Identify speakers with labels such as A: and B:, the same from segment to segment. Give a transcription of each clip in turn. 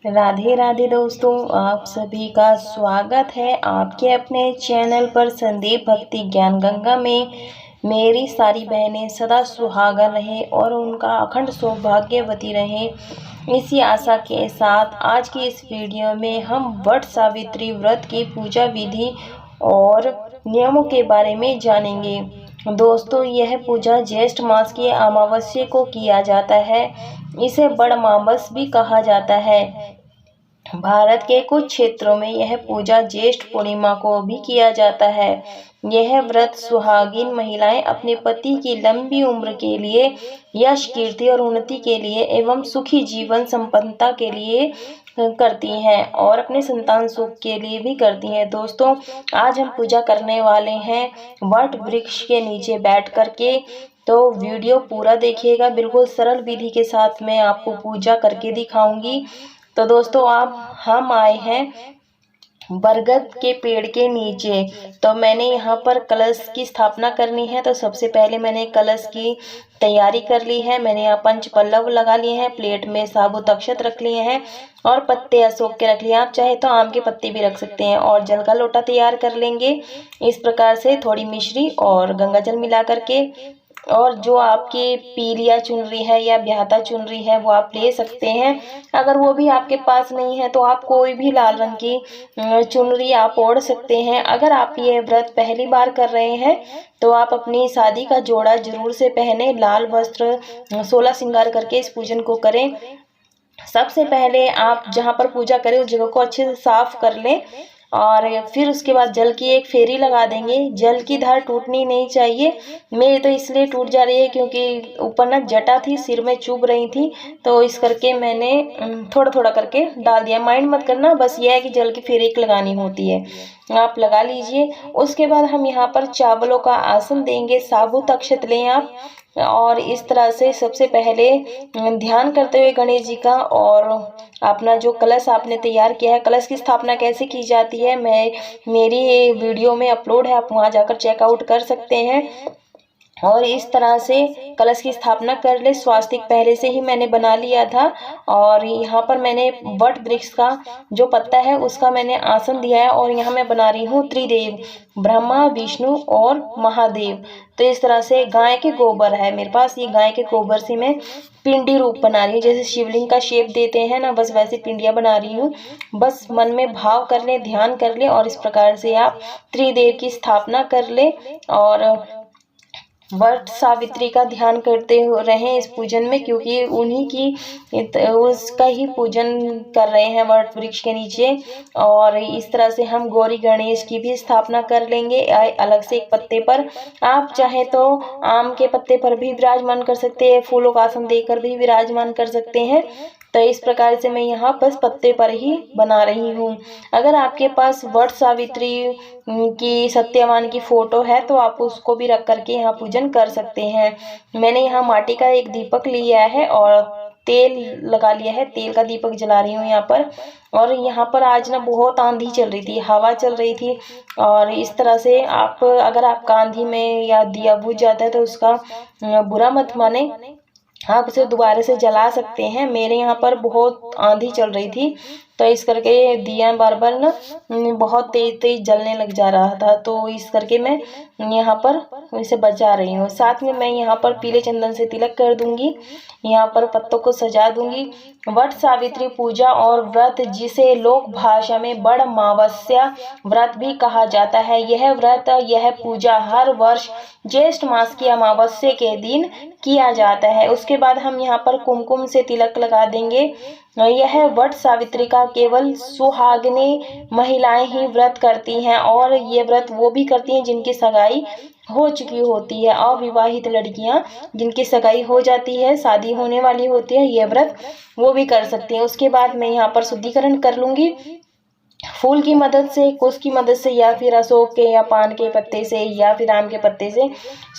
A: राधे राधे दोस्तों, आप सभी का स्वागत है आपके अपने चैनल पर संदीप भक्ति ज्ञान गंगा में। मेरी सारी बहनें सदा सुहागन रहे और उनका अखंड सौभाग्यवती रहे, इसी आशा के साथ आज की इस वीडियो में हम वट सावित्री व्रत की पूजा विधि और नियमों के बारे में जानेंगे। दोस्तों, यह पूजा ज्येष्ठ मास की अमावस्या को किया जाता है। इसे बड़माबस भी कहा जाता है। भारत के कुछ क्षेत्रों में यह पूजा ज्येष्ठ पूर्णिमा को भी किया जाता है। यह व्रत सुहागिन महिलाएं अपने पति की लंबी उम्र के लिए, यश, कीर्ति और उन्नति के लिए एवं सुखी जीवन संपन्नता के लिए करती हैं और अपने संतान सुख के लिए भी करती हैं। दोस्तों, आज हम पूजा करने वाले हैं वट वृक्ष के नीचे बैठ कर के, तो वीडियो पूरा देखिएगा। बिल्कुल सरल विधि के साथ मैं आपको पूजा करके दिखाऊंगी। तो दोस्तों, हम आए हैं बरगद के पेड़ के नीचे। तो मैंने यहाँ पर कलश की स्थापना करनी है। तो सबसे पहले मैंने कलश की तैयारी कर ली है। मैंने यहाँ पंच पल्लव लगा लिए हैं, प्लेट में साबुत अक्षत रख लिए हैं और पत्ते अशोक के रख लिए। आप चाहे तो आम के पत्ते भी रख सकते हैं और जल का लोटा तैयार कर लेंगे। इस प्रकार से थोड़ी मिश्री और गंगा जल मिला करके, और जो आपकी पीलिया चुनरी है या ब्याहता चुनरी है वो आप ले सकते हैं। अगर वो भी आपके पास नहीं है तो आप कोई भी लाल रंग की चुनरी आप ओढ़ सकते हैं। अगर आप ये व्रत पहली बार कर रहे हैं तो आप अपनी शादी का जोड़ा जरूर से पहने, लाल वस्त्र 16 श्रृंगार करके इस पूजन को करें। सबसे पहले आप जहाँ पर पूजा करें उस जगह को अच्छे से साफ कर लें और फिर उसके बाद जल की एक फेरी लगा देंगे। जल की धार टूटनी नहीं चाहिए। मेरी तो इसलिए टूट जा रही है क्योंकि ऊपर ना जटा थी, सिर में चुभ रही थी, तो इस करके मैंने थोड़ा थोड़ा करके डाल दिया। माइंड मत करना, बस ये है कि जल की फेरी एक लगानी होती है, आप लगा लीजिए। उसके बाद हम यहाँ पर चावलों का आसन देंगे। साबुत अक्षत लें आप और इस तरह से सबसे पहले ध्यान करते हुए गणेश जी का, और अपना जो कलश आपने तैयार किया है, कलश की स्थापना कैसे की जाती है मेरी वीडियो में अपलोड है, आप वहां जाकर चेकआउट कर सकते हैं। और इस तरह से कलश की स्थापना कर ले। स्वास्तिक पहले से ही मैंने बना लिया था और यहाँ पर मैंने वट वृक्ष का जो पत्ता है उसका मैंने आसन दिया है और यहाँ मैं बना रही हूँ त्रिदेव, ब्रह्मा, विष्णु और महादेव। तो इस तरह से गाय के गोबर है मेरे पास, ये गाय के गोबर से मैं पिंडी रूप बना रही हूँ। जैसे शिवलिंग का शेप देते हैं ना, बस वैसे पिंडियाँ बना रही हूँ। बस मन में भाव कर ले, ध्यान कर ले और इस प्रकार से आप त्रिदेव की स्थापना कर ले और वट सावित्री का ध्यान करते रहें इस पूजन में, क्योंकि उन्हीं की उसका ही पूजन कर रहे हैं वट वृक्ष के नीचे। और इस तरह से हम गौरी गणेश की भी स्थापना कर लेंगे अलग से एक पत्ते पर। आप चाहे तो आम के पत्ते पर भी विराजमान कर सकते हैं, फूलों का आसन देकर भी विराजमान कर सकते हैं। तो इस प्रकार से मैं यहाँ बस पत्ते पर ही बना रही हूँ। अगर आपके पास वट सावित्री की सत्यवान की फोटो है तो आप उसको भी रख करके यहाँ पूजन कर सकते हैं। मैंने यहाँ माटी का एक दीपक लिया है और तेल लगा लिया है, तेल का दीपक जला रही हूँ यहाँ पर। और यहाँ पर आज ना बहुत आंधी चल रही थी, हवा चल रही थी, और इस तरह से आप अगर आपका आंधी में या दिया बुझ जाता है तो उसका बुरा मत माने, आप उसे दोबारा से जला सकते हैं। मेरे यहाँ पर बहुत आंधी चल रही थी तो इस करके दिया बार बार ना बहुत तेज तेज जलने लग जा रहा था, तो इस करके मैं यहाँ पर इसे बचा रही हूँ। साथ में मैं यहाँ पर पीले चंदन से तिलक कर दूंगी, यहाँ पर पत्तों को सजा दूंगी। वट सावित्री पूजा और व्रत, जिसे लोक भाषा में बड़मावस्या व्रत भी कहा जाता है, यह पूजा हर वर्ष ज्येष्ठ मास की अमावस्या के दिन किया जाता है। उसके बाद हम यहाँ पर कुमकुम से तिलक लगा देंगे। यह वट सावित्री का केवल सुहागिनी महिलाएं ही व्रत करती हैं और ये व्रत वो भी करती हैं जिनकी सगाई हो चुकी होती है। अविवाहित लड़कियां जिनकी सगाई हो जाती है, शादी होने वाली होती है, ये व्रत वो भी कर सकती हैं। उसके बाद मैं यहाँ पर शुद्धिकरण कर लूंगी फूल की मदद से, कुश की मदद से, या फिर अशोक के या पान के पत्ते से या फिर आम के पत्ते से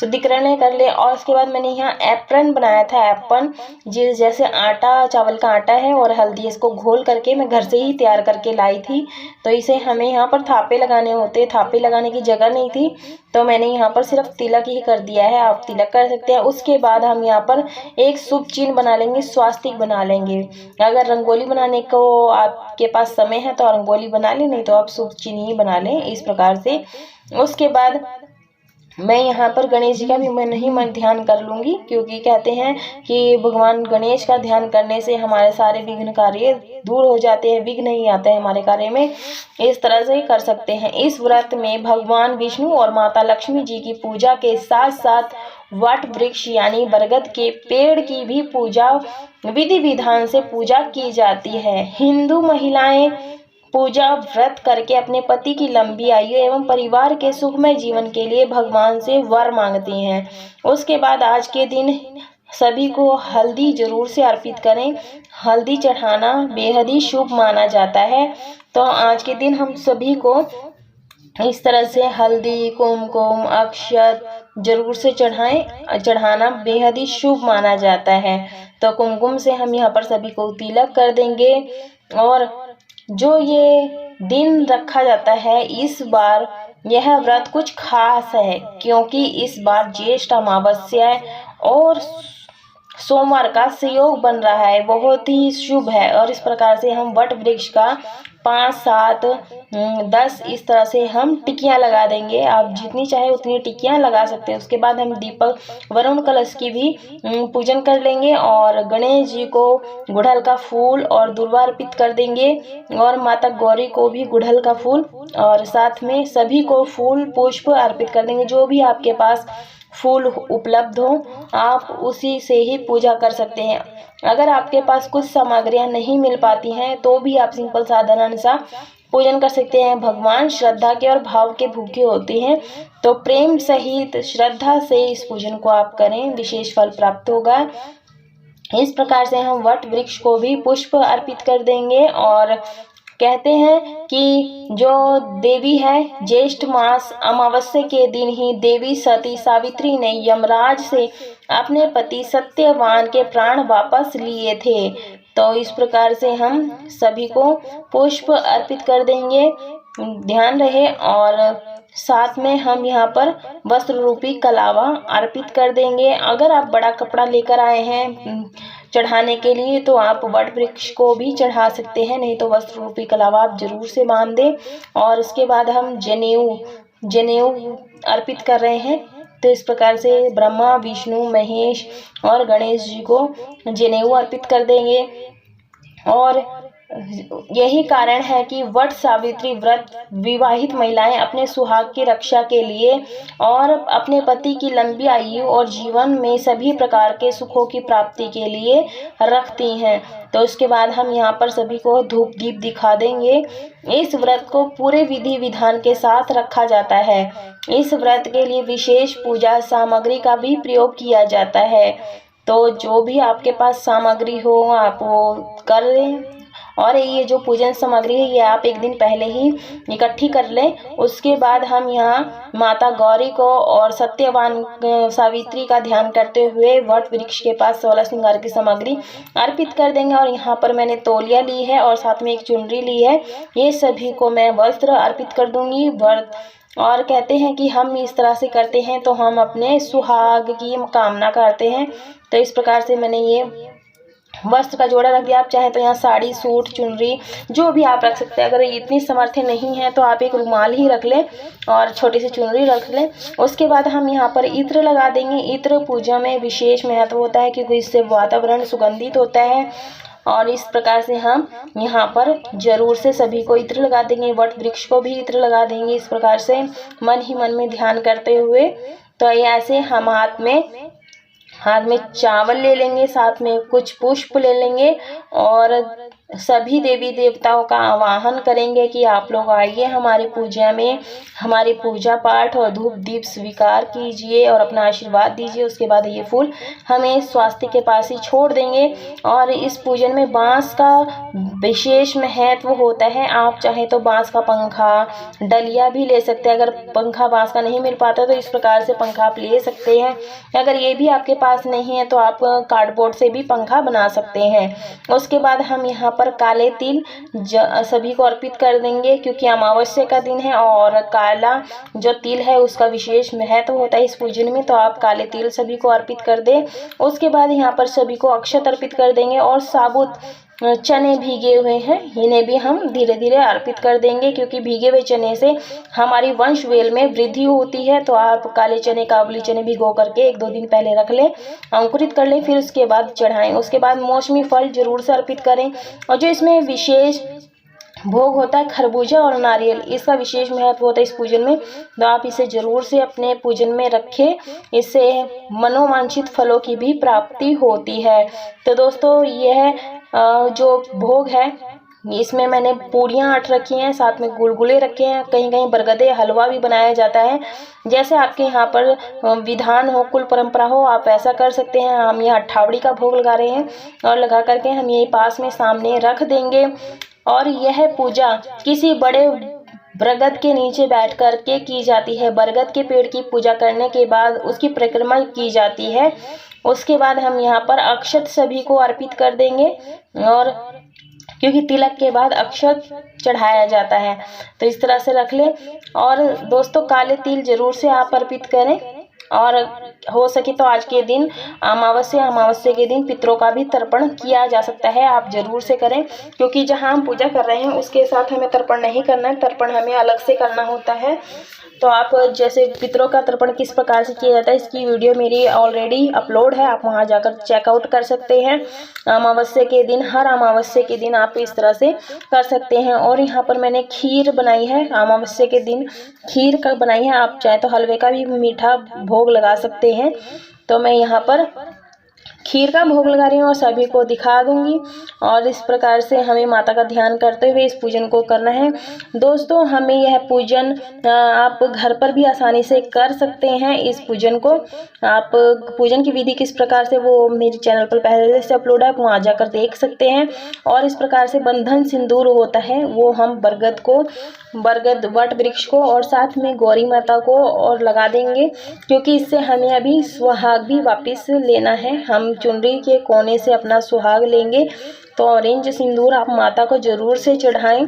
A: शुद्धिकरण कर ले। और उसके बाद मैंने यहाँ एप्रन बनाया था। एप्रन जैसे आटा, चावल का आटा है और हल्दी, इसको घोल करके मैं घर से ही तैयार करके लाई थी। तो इसे हमें यहाँ पर थापे लगाने होते, थापे लगाने की जगह नहीं थी तो मैंने यहाँ पर सिर्फ तिलक ही कर दिया है। आप तिलक कर सकते हैं। उसके बाद हम यहाँ पर एक शुभ चिन्ह बना लेंगे, स्वास्तिक बना लेंगे। अगर रंगोली बनाने को आपके पास समय है तो रंगोली बना लें, नहीं तो आप शुभ चिन्ह ही बना लें इस प्रकार से। उसके बाद मैं यहाँ पर गणेश जी का भी मैं नहीं मन ध्यान कर लूँगी, क्योंकि कहते हैं कि भगवान गणेश का ध्यान करने से हमारे सारे विघ्न कार्य दूर हो जाते हैं, विघ्न नहीं आते हैं हमारे कार्य में। इस तरह से कर सकते हैं। इस व्रत में भगवान विष्णु और माता लक्ष्मी जी की पूजा के साथ साथ वट वृक्ष यानी बरगद के पेड़ की भी पूजा विधि विधान से पूजा की जाती है। हिंदू महिलाएं पूजा व्रत करके अपने पति की लंबी आयु एवं परिवार के सुखमय जीवन के लिए भगवान से वर मांगती हैं। उसके बाद आज के दिन सभी को हल्दी जरूर से अर्पित करें। हल्दी चढ़ाना बेहद ही शुभ माना जाता है। तो आज के दिन हम सभी को इस तरह से हल्दी, कुमकुम, अक्षत जरूर से चढ़ाना बेहद ही शुभ माना जाता है। तो कुमकुम से हम यहाँ पर सभी को तिलक कर देंगे। और जो ये दिन रखा जाता है, इस बार यह व्रत कुछ खास है, क्योंकि इस बार ज्येष्ठ अमावस्या और सोमवार का संयोग बन रहा है, बहुत ही शुभ है। और इस प्रकार से हम वट वृक्ष का 5, 7, 10 इस तरह से हम टिकियां लगा देंगे। आप जितनी चाहे उतनी टिकियां लगा सकते हैं। उसके बाद हम दीपक, वरुण कलश की भी पूजन कर लेंगे और गणेश जी को गुड़हल का फूल और दूर्वा अर्पित कर देंगे और माता गौरी को भी गुड़हल का फूल और साथ में सभी को फूल पुष्प अर्पित कर देंगे। जो भी आपके पास फूल उपलब्ध हो आप उसी से ही पूजा कर सकते हैं। अगर आपके पास कुछ सामग्रियां नहीं मिल पाती हैं तो भी आप सिंपल साधारण सा पूजन कर सकते हैं। भगवान श्रद्धा के और भाव के भूखे होते हैं, तो प्रेम सहित श्रद्धा से इस पूजन को आप करें, विशेष फल प्राप्त होगा। इस प्रकार से हम वट वृक्ष को भी पुष्प अर्पित कर देंगे। और कहते हैं कि जो देवी है, ज्येष्ठ मास अमावस्या के दिन ही देवी सती सावित्री ने यमराज से अपने पति सत्यवान के प्राण वापस लिए थे। तो इस प्रकार से हम सभी को पुष्प अर्पित कर देंगे, ध्यान रहे। और साथ में हम यहाँ पर वस्त्र रूपी कलावा अर्पित कर देंगे। अगर आप बड़ा कपड़ा लेकर आए हैं चढ़ाने के लिए तो आप वट वृक्ष को भी चढ़ा सकते हैं, नहीं तो वस्त्र रूपी कलावा आप जरूर से बांध दें। और उसके बाद हम जनेऊ अर्पित कर रहे हैं। तो इस प्रकार से ब्रह्मा, विष्णु, महेश और गणेश जी को जनेऊ अर्पित कर देंगे। और यही कारण है कि वट सावित्री व्रत विवाहित महिलाएं अपने सुहाग की रक्षा के लिए और अपने पति की लंबी आयु और जीवन में सभी प्रकार के सुखों की प्राप्ति के लिए रखती हैं। तो उसके बाद हम यहाँ पर सभी को धूप दीप दिखा देंगे। इस व्रत को पूरे विधि विधान के साथ रखा जाता है। इस व्रत के लिए विशेष पूजा सामग्री का भी प्रयोग किया जाता है। तो जो भी आपके पास सामग्री हो आप वो कर लें। और ये जो पूजन सामग्री है ये आप एक दिन पहले ही इकट्ठी कर लें। उसके बाद हम यहाँ माता गौरी को और सत्यवान सावित्री का ध्यान करते हुए वट वृक्ष के पास 16 श्रृंगार की सामग्री अर्पित कर देंगे। और यहाँ पर मैंने तौलिया ली है और साथ में एक चुनरी ली है। ये सभी को मैं वस्त्र अर्पित कर दूंगी। और कहते हैं कि हम इस तरह से करते हैं तो हम अपने सुहाग की कामना करते हैं। तो इस प्रकार से मैंने ये वस्त्र का जोड़ा रख दिया। आप चाहे तो यहाँ साड़ी, सूट, चुनरी जो भी आप रख सकते हैं। अगर इतनी सामर्थ्य नहीं है तो आप एक रुमाल ही रख लें और छोटी सी चुनरी रख लें। उसके बाद हम यहाँ पर इत्र लगा देंगे। इत्र पूजा में विशेष महत्व होता है क्योंकि इससे वातावरण सुगंधित होता है। और इस प्रकार से हम यहाँ पर जरूर से सभी को इत्र लगा देंगे, वट वृक्ष को भी इत्र लगा देंगे। इस प्रकार से मन ही मन में ध्यान करते हुए। तो ऐसे हम हाथ में चावल ले लेंगे, साथ में कुछ पुष्प ले लेंगे और सभी देवी देवताओं का आवाहन करेंगे कि आप लोग आइए हमारी पूजा में, हमारी पूजा पाठ और धूप दीप स्वीकार कीजिए और अपना आशीर्वाद दीजिए। उसके बाद ये फूल हमें स्वास्तिक के पास ही छोड़ देंगे। और इस पूजन में बांस का विशेष महत्व होता है। आप चाहे तो बांस का पंखा, डलिया भी ले सकते हैं। अगर पंखा बांस का नहीं मिल पाता तो इस प्रकार से पंखा आप ले सकते हैं। अगर ये भी आपके पास नहीं है तो आप कार्डबोर्ड से भी पंखा बना सकते हैं। उसके बाद हम यहाँ पर काले तिल सभी को अर्पित कर देंगे, क्योंकि अमावस्या का दिन है और काला जो तिल है उसका विशेष महत्व होता है इस पूजन में। तो आप काले तिल सभी को अर्पित कर दें। उसके बाद यहाँ पर सभी को अक्षत अर्पित कर देंगे और साबुत चने भीगे हुए हैं इन्हें भी हम धीरे धीरे अर्पित कर देंगे, क्योंकि भीगे हुए चने से हमारी वंश वेल में वृद्धि होती है। तो आप काले चने, काबुली चने भिगो करके 1-2 दिन पहले रख लें, अंकुरित कर लें, फिर उसके बाद चढ़ाएं। उसके बाद मौसमी फल जरूर से अर्पित करें। और जो इसमें विशेष भोग होता है खरबूजा और नारियल, इसका विशेष महत्व होता है इस पूजन में। तो आप इसे जरूर से अपने पूजन में रखें, इससे मनोवांछित फलों की भी प्राप्ति होती है। तो दोस्तों यह जो भोग है इसमें मैंने पूड़ियाँ 8 रखी हैं, साथ में गुलगुले रखे हैं, कहीं कहीं बरगदे हलवा भी बनाया जाता है। जैसे आपके यहाँ पर विधान हो, कुल परंपरा हो, आप ऐसा कर सकते हैं। हम यहाँ अट्ठावड़ी का भोग लगा रहे हैं और लगा करके हम यही पास में सामने रख देंगे। और यह पूजा किसी बड़े बरगद के नीचे बैठ कर के की जाती है। बरगद के पेड़ की पूजा करने के बाद उसकी परिक्रमा की जाती है। उसके बाद हम यहाँ पर अक्षत सभी को अर्पित कर देंगे, और क्योंकि तिलक के बाद अक्षत चढ़ाया जाता है। तो इस तरह से रख ले। और दोस्तों काले तिल जरूर से आप अर्पित करें। और हो सके तो आज के दिन अमावस्या के दिन पितरों का भी तर्पण किया जा सकता है, आप जरूर से करें, क्योंकि जहां हम पूजा कर रहे हैं उसके साथ हमें तर्पण नहीं करना है, तर्पण हमें अलग से करना होता है। तो आप जैसे पितरों का तर्पण किस प्रकार से किया जाता है इसकी वीडियो मेरी ऑलरेडी अपलोड है, आप वहां जाकर चेकआउट कर सकते हैं। अमावस्या के दिन, हर अमावस्या के दिन आप इस तरह से कर सकते हैं। और यहाँ पर मैंने खीर बनाई है, अमावस्या के दिन खीर का बनाई है। आप चाहे तो हलवे का भी मीठा भोग लगा सकते हैं। तो मैं यहाँ पर खीर का भोग लगा रही हूँ और सभी को दिखा दूंगी। और इस प्रकार से हमें माता का ध्यान करते हुए इस पूजन को करना है। दोस्तों हमें यह पूजन आप घर पर भी आसानी से कर सकते हैं। इस पूजन को आप पूजन की विधि किस प्रकार से वो मेरे चैनल पर पहले से अपलोड है, आप वहाँ जाकर देख सकते हैं। और इस प्रकार से बंधन सिंदूर होता है वो हम बरगद वट वृक्ष को और साथ में गौरी माता को और लगा देंगे, क्योंकि इससे हमें अभी सुहाग भी वापस लेना है। हम चुनरी के कोने से अपना सुहाग लेंगे। तो ऑरेंज सिंदूर आप माता को जरूर से चढ़ाएं।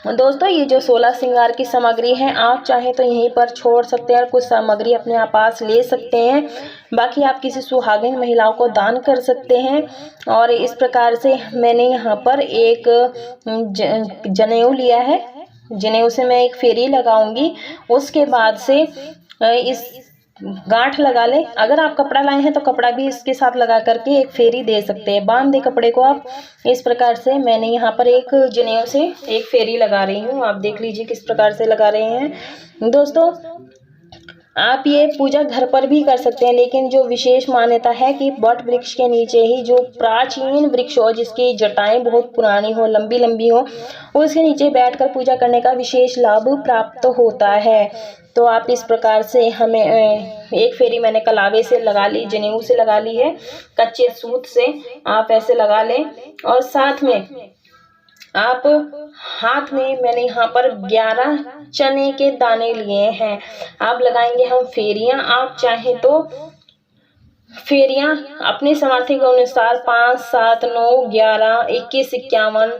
A: दोस्तों ये जो 16 श्रृंगार की सामग्री है आप चाहें तो यहीं पर छोड़ सकते हैं और कुछ सामग्री अपने आप पास ले सकते हैं, बाकी आप किसी सुहागिन महिलाओं को दान कर सकते हैं। और इस प्रकार से मैंने यहाँ पर एक जनेऊ लिया है, जनेऊ से मैं एक फेरी लगाऊंगी। उसके बाद से इस गांठ लगा लें। अगर आप कपड़ा लाए हैं तो कपड़ा भी इसके साथ लगा करके एक फेरी दे सकते हैं, बांध दे कपड़े को आप। इस प्रकार से मैंने यहाँ पर एक जनेऊ से एक फेरी लगा रही हूँ, आप देख लीजिए किस प्रकार से लगा रहे हैं। दोस्तों आप ये पूजा घर पर भी कर सकते हैं, लेकिन जो विशेष मान्यता है कि वट वृक्ष के नीचे ही जो प्राचीन वृक्ष हो, जिसकी जटाएं बहुत पुरानी हो, लंबी लंबी हो, उसके नीचे बैठकर पूजा करने का विशेष लाभ प्राप्त होता है। तो आप इस प्रकार से हमें एक फेरी मैंने कलावे से लगा ली, जनेऊ से लगा ली है, कच्चे सूत से आप ऐसे लगा लें। और साथ में आप हाथ में मैंने यहाँ पर 11 चने के दाने लिए हैं, आप लगाएंगे हम फेरियां। आप चाहें तो फेरियां अपने सामर्थ्य के अनुसार 5, 7, 9, 11, 21, 51,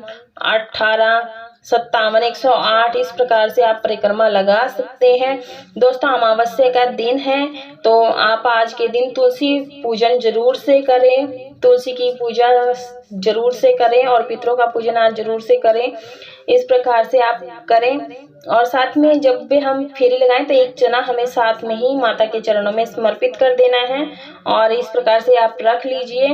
A: 18, 57, 108 इस प्रकार से आप परिक्रमा लगा सकते हैं। दोस्तों अमावस्या का दिन है तो आप आज के दिन तुलसी पूजन जरूर से करें, तुलसी की पूजा जरूर से करें और पितरों का पूजन आज जरूर से करें। इस प्रकार से आप करें। और साथ में जब भी हम फेरी लगाएं तो एक चना हमें साथ में ही माता के चरणों में समर्पित कर देना है। और इस प्रकार से आप रख लीजिए।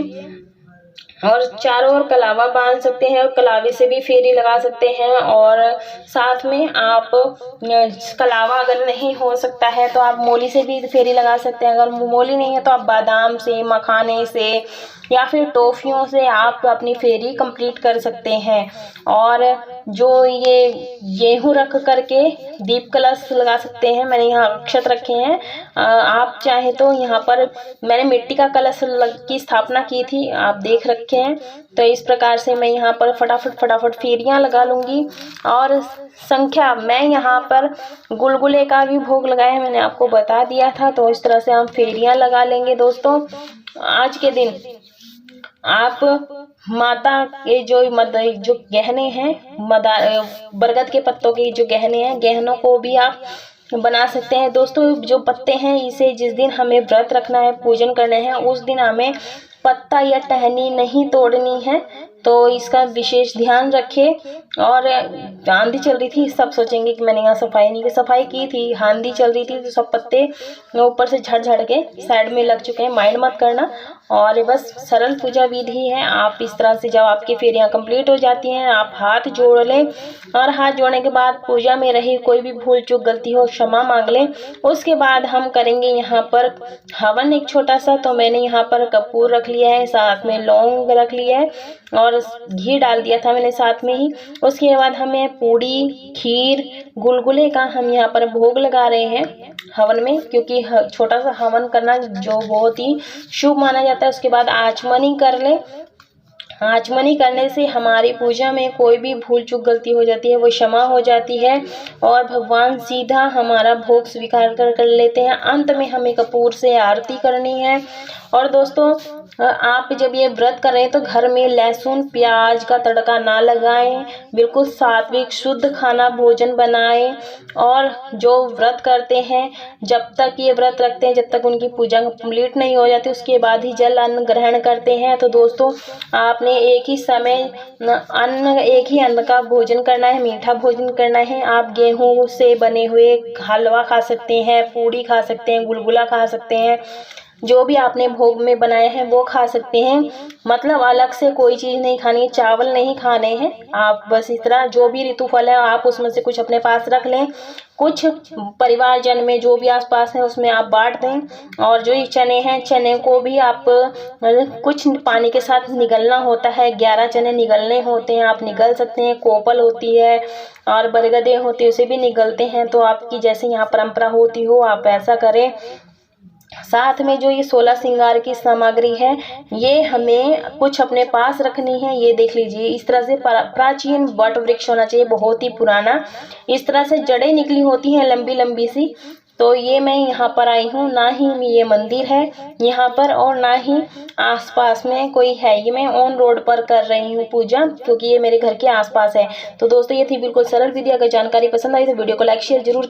A: और चारों ओर कलावा बांध सकते हैं और कलावे से भी फेरी लगा सकते हैं। और साथ में आप कलावा अगर नहीं हो सकता है तो आप मोली से भी फेरी लगा सकते हैं। अगर मोली नहीं है तो आप बादाम से, मखाने से या फिर टॉफियों से आप अपनी फेरी कंप्लीट कर सकते हैं। और जो ये गेहूं रख करके दीप कलश लगा सकते हैं। मैंने यहाँ अक्षत रखे हैं, आप चाहे तो यहाँ पर मैंने मिट्टी का कलश की स्थापना की थी, आप देख रखे हैं। तो इस प्रकार से मैं यहाँ पर फटाफट फेरियां लगा लूँगी। और संख्या मैं यहाँ पर गुलगुले का भी भोग लगाया है, मैंने आपको बता दिया था। तो इस तरह से हम फेरियां लगा लेंगे। दोस्तों आज के दिन आप माता के जो गहने हैं, बरगद के पत्तों के जो गहने हैं, गहनों को भी आप बना सकते हैं। दोस्तों जो पत्ते हैं, इसे जिस दिन हमें व्रत रखना है, पूजन करने हैं, उस दिन हमें पत्ता या टहनी नहीं तोड़नी है। तो इसका विशेष ध्यान रखें। और आंधी चल रही थी, सब सोचेंगे कि मैंने यहाँ सफाई नहीं की, सफाई की थी। आंधी चल रही थी तो सब पत्ते ऊपर से झड़ के साइड में लग चुके हैं, माइंड मत करना। और बस सरल पूजा विधि है। आप इस तरह से जब आपकी फेरियां कंप्लीट हो जाती हैं, आप हाथ जोड़ लें। और हाथ जोड़ने के बाद पूजा में रही कोई भी भूल चूक गलती हो क्षमा मांग लें। उसके बाद हम करेंगे यहाँ पर हवन एक छोटा सा। तो मैंने यहाँ पर कपूर रख लिया है, साथ में लौंग रख लिया है और घी डाल दिया था मैंने साथ में ही। उसके बाद हमें पूड़ी, खीर, गुलगुले का हम यहाँ पर भोग लगा रहे हैं हवन में, क्योंकि छोटा सा हवन करना जो बहुत ही शुभ माना जाता है। उसके बाद आचमनी कर ले। आचमनी करने से हमारी पूजा में कोई भी भूल चूक गलती हो जाती है वो क्षमा हो जाती है और भगवान सीधा हमारा भोग स्वीकार कर लेते हैं। अंत में हमें कपूर से आरती करनी है। और दोस्तों आप जब ये व्रत कर रहे हैं तो घर में लहसुन प्याज का तड़का ना लगाएं, बिल्कुल सात्विक शुद्ध खाना भोजन बनाएं। और जो व्रत करते हैं, जब तक ये व्रत रखते हैं, जब तक उनकी पूजा कंप्लीट नहीं हो जाती, उसके बाद ही जल अन्न ग्रहण करते हैं। तो दोस्तों आपने एक ही अन्न का भोजन करना है, मीठा भोजन करना है। आप गेहूं से बने हुए हलवा खा सकते हैं, पूड़ी खा सकते हैं, गुलगुला खा सकते हैं, जो भी आपने भोग में बनाए हैं वो खा सकते हैं। मतलब अलग से कोई चीज़ नहीं खानी है, चावल नहीं खाने हैं। आप बस इस तरह जो भी ऋतुफल है आप उसमें से कुछ अपने पास रख लें, कुछ परिवारजन में जो भी आसपास है उसमें आप बांट दें। और जो ये चने हैं, चने को भी आप कुछ पानी के साथ निगलना होता है, 11 चने निगलने होते हैं, आप निगल सकते हैं। कोपल होती है और बरगदे होती है, उसे भी निगलते हैं। तो आपकी जैसे यहाँ परंपरा होती हो आप ऐसा करें। साथ में जो ये 16 श्रृंगार की सामग्री है, ये हमें कुछ अपने पास रखनी है। ये देख लीजिए, इस तरह से प्राचीन वट वृक्ष होना चाहिए, बहुत ही पुराना। इस तरह से जड़ें निकली होती हैं लंबी लंबी सी। तो ये मैं यहाँ पर आई हूँ, ना ही ये मंदिर है यहाँ पर और ना ही आसपास में कोई है। ये मैं ऑन रोड पर कर रही हूँ पूजा, क्योंकि ये मेरे घर के आसपास है। तो दोस्तों ये थी बिल्कुल सरल विधि। अगर जानकारी पसंद आई तो वीडियो को लाइक शेयर जरूर